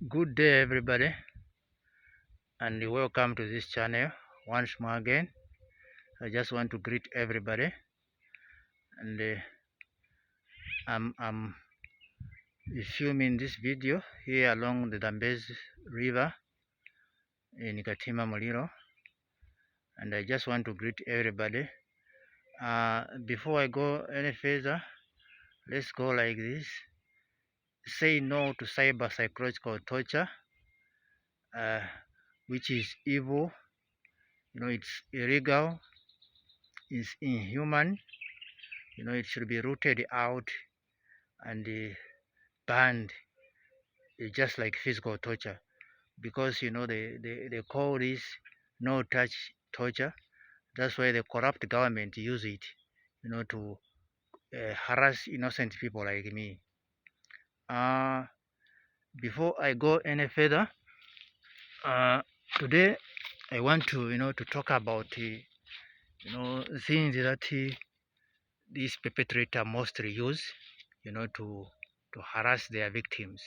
Good day, everybody, and welcome to this channel once more again. I just want to greet everybody, and I'm filming this video here along the Zambezi River in Katima Muliro, and I just want to greet everybody. Before I go any further, let's go like this: say no to cyber psychological torture, uh, which is evil. It's illegal, it's inhuman. It should be rooted out and banned, just like physical torture, because they call this no touch torture. That's why the corrupt government use it, to harass innocent people like me. uh Before I go any further, uh today I want to to talk about things that these perpetrator mostly use, to harass their victims,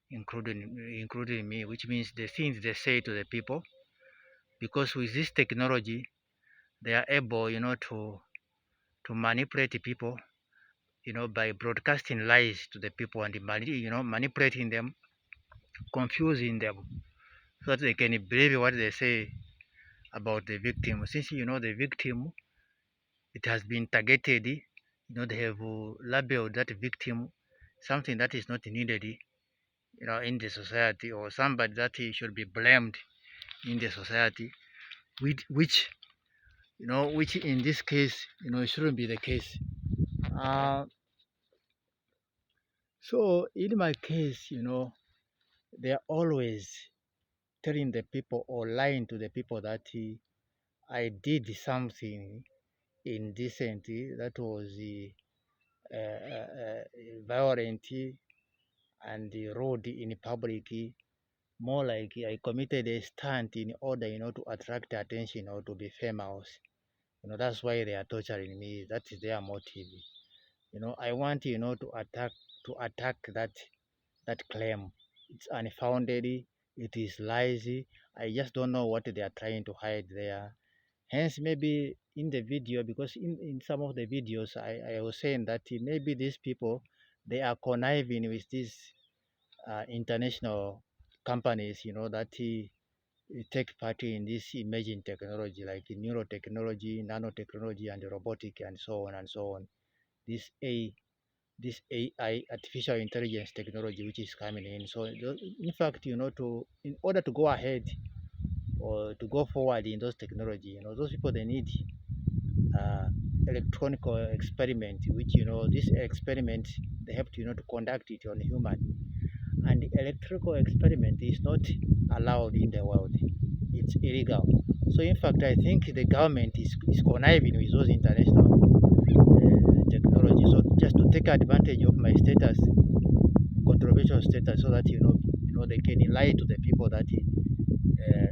including me, which means the things they say to the people. Because with this technology, they are able, to manipulate people, by broadcasting lies to the people and manipulating them, confusing them, so that they can believe what they say about the victim. Since the victim, it has been targeted, they have labeled that victim something that is not needed, in the society, or somebody that should be blamed in the society, which in this case, it shouldn't be the case. Uh, so in my case, they are always telling the people or lying to the people that I did something indecent that was violent and rude in public, more like I committed a stunt in order, to attract attention or to be famous. That's why they are torturing me. That is their motive. I want, to attack that claim. It's unfounded. It is lies. I just don't know what they are trying to hide there. Hence, maybe in the video, because in some of the videos, I was saying that maybe these people, they are conniving with these international companies, that take part in this emerging technology like neurotechnology, nanotechnology, and robotic, and so on and so on. This A this AI, artificial intelligence technology, which is coming in. So in fact, in order to go ahead or to go forward in those technology, those people, they need uh, electronic experiment, which this experiment, they have to to conduct it on human, and the electrical experiment is not allowed in the world. It's illegal. So in fact, I think the government is conniving with those international technology, so just to take advantage of my status, controversial status, so that they can lie to the people that uh,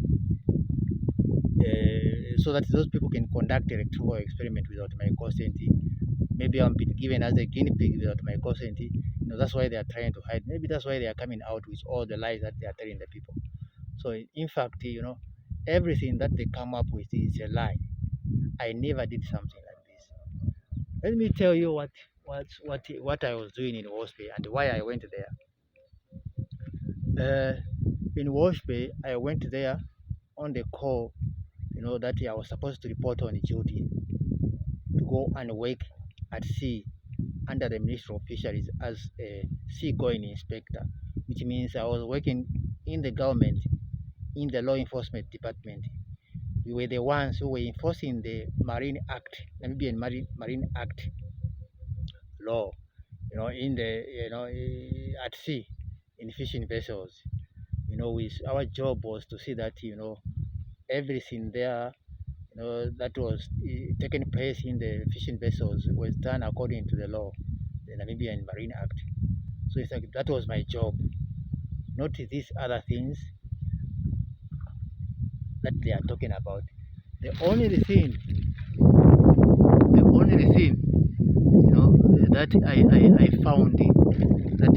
so that those people can conduct electrical experiment without my consent. Maybe I'm being given as a guinea pig without my consent. That's why they are trying to hide. Maybe that's why they are coming out with all the lies that they are telling the people. So in fact, everything that they come up with is a lie. I never did something like this. Let me tell you what I was doing in Wasp and why I went there. In Wasp, I went there on the call, that I was supposed to report on duty to go and work at sea under the Ministry of Fisheries as a seagoing inspector, which means I was working in the government, in the law enforcement department. We were the ones who were enforcing the Marine Act, Namibian Marine Act law, in the at sea in fishing vessels. With our job was to see that everything there, that was taking place in the fishing vessels was done according to the law, the Namibian Marine Act. So it's like that was my job, not these other things that they are talking about. The only thing, that I found that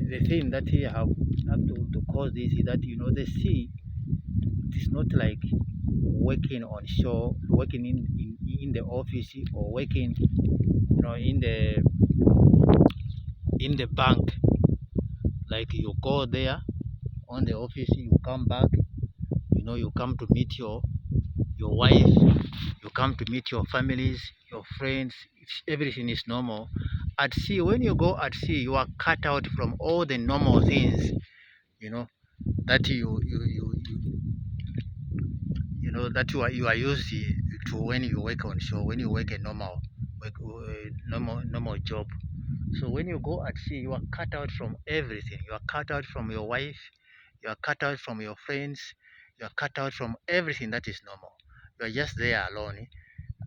the thing that you have to cause this is that the sea, it is not like working on shore, working in the office, or working in the bank. Like you go there on the office, you come back, you come to meet your wife, you come to meet your families, your friends. Everything is normal. At sea, when you go at sea, you are cut out from all the normal things, you know, that that you are used to when you work on shore, when you work a normal job. So when you go at sea, you are cut out from everything. You are cut out from your wife, you are cut out from your friends, you are cut out from everything that is normal. You are just there alone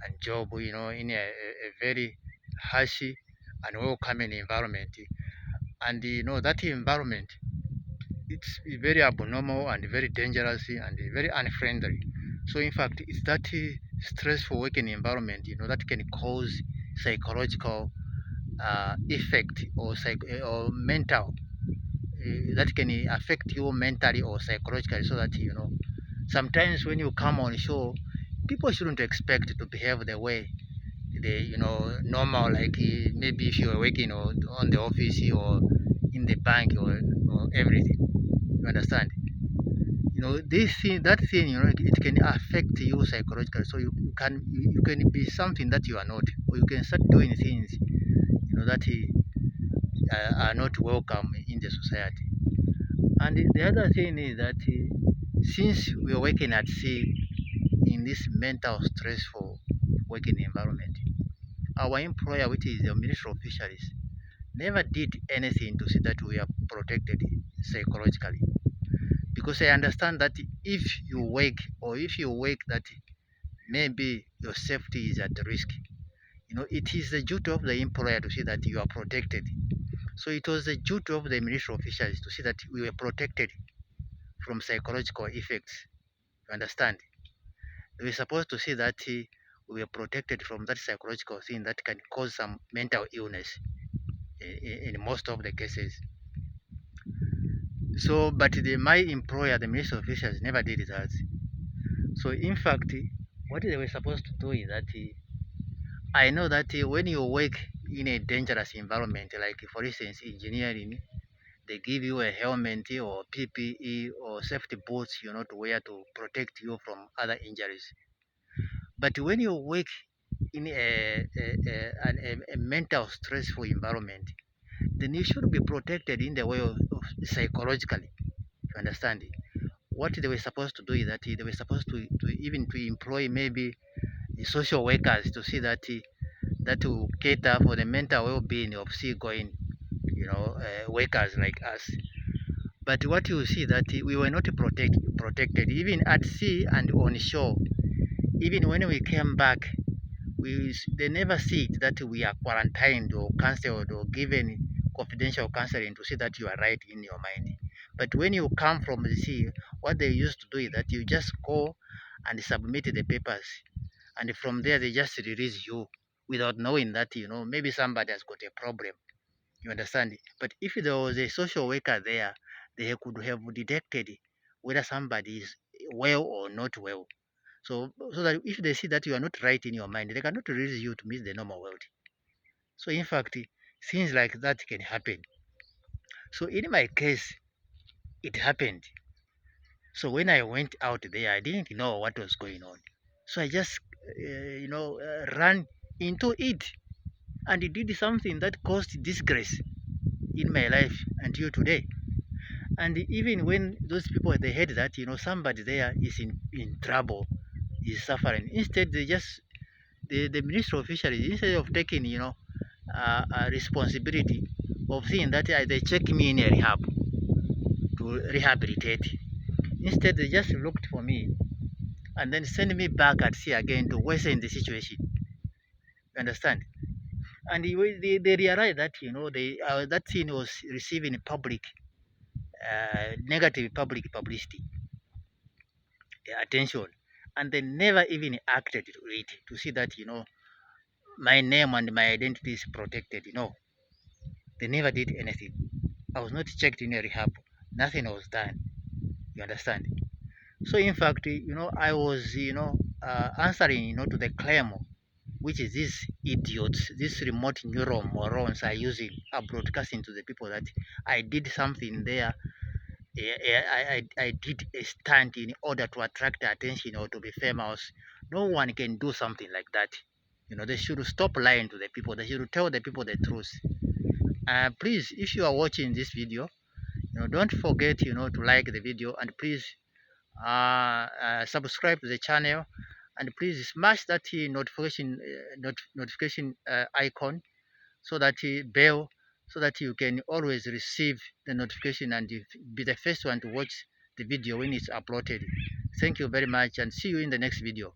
and job, in a very harsh and welcoming environment. And that environment, it's very abnormal and very dangerous and very unfriendly. So in fact, it's that stressful working environment, that can cause psychological effect or mental, that can affect you mentally or psychologically. So that sometimes when you come on shore, people shouldn't expect to behave the way they normal, like maybe if you are working on the office or in the bank or everything. You understand? This thing, that thing, it can affect you psychologically. So you can be something that you are not, or you can start doing things that are not welcome in the society. And the other thing is that since we are working at sea in this mental stressful working environment, our employer, which is the Ministry of Fisheries, never did anything to see that we are protected psychologically. Because I understand that if you work, or if you work that maybe your safety is at risk, it is the duty of the employer to see that you are protected. So it was the duty of the Ministry of Fisheries to see that we were protected from psychological effects. You understand? They were supposed to see that we were protected from that psychological thing that can cause some mental illness in most of the cases. So, but my employer, the Ministry of Fisheries, never did that. So, in fact, what they were supposed to do is that I know that when you work in a dangerous environment, like for instance engineering, they give you a helmet or PPE or safety boots, to wear to protect you from other injuries. But when you work in a mental stressful environment, then you should be protected in the way of psychologically. You understand? What they were supposed to do is that they were supposed to even to employ maybe social workers to see that that will cater for the mental well-being of seagoing, workers like us. But what you see that we were not protected even at sea and on shore. Even when we came back, they never see it that we are quarantined or cancelled or given confidential counseling to see that you are right in your mind. But when you come from the sea, what they used to do is that you just go and submit the papers, and from there they just release you without knowing that maybe somebody has got a problem. You understand? But if there was a social worker there, they could have detected whether somebody is well or not well. So that if they see that you are not right in your mind, they cannot release you to meet the normal world. So in fact, things like that can happen. So in my case, it happened. So when I went out there, I didn't know what was going on. So I just, ran into it, and it did something that caused disgrace in my life until today. And even when those people they heard that somebody there is in trouble, is suffering, instead they just the Ministry of Fisheries, instead of taking a responsibility of seeing that they check me in a rehab to rehabilitate, instead they just looked for me and then send me back at sea again to worsen the situation. You understand? And they realized that that thing was receiving public negative public publicity, attention, and they never even acted to it to see that my name and my identity is protected. They never did anything. I was not checked in a rehab. Nothing was done. You understand? So in fact, I was, answering, to the claim which is these idiots, these remote neural morons are using, are broadcasting to the people that I did something there. I did a stunt in order to attract attention or to be famous. No one can do something like that. They should stop lying to the people. They should tell the people the truth. Please, if you are watching this video, don't forget, to like the video, and please subscribe to the channel, and please smash that notification icon, so that bell, so that you can always receive the notification and be the first one to watch the video when it's uploaded. Thank you very much, and see you in the next video.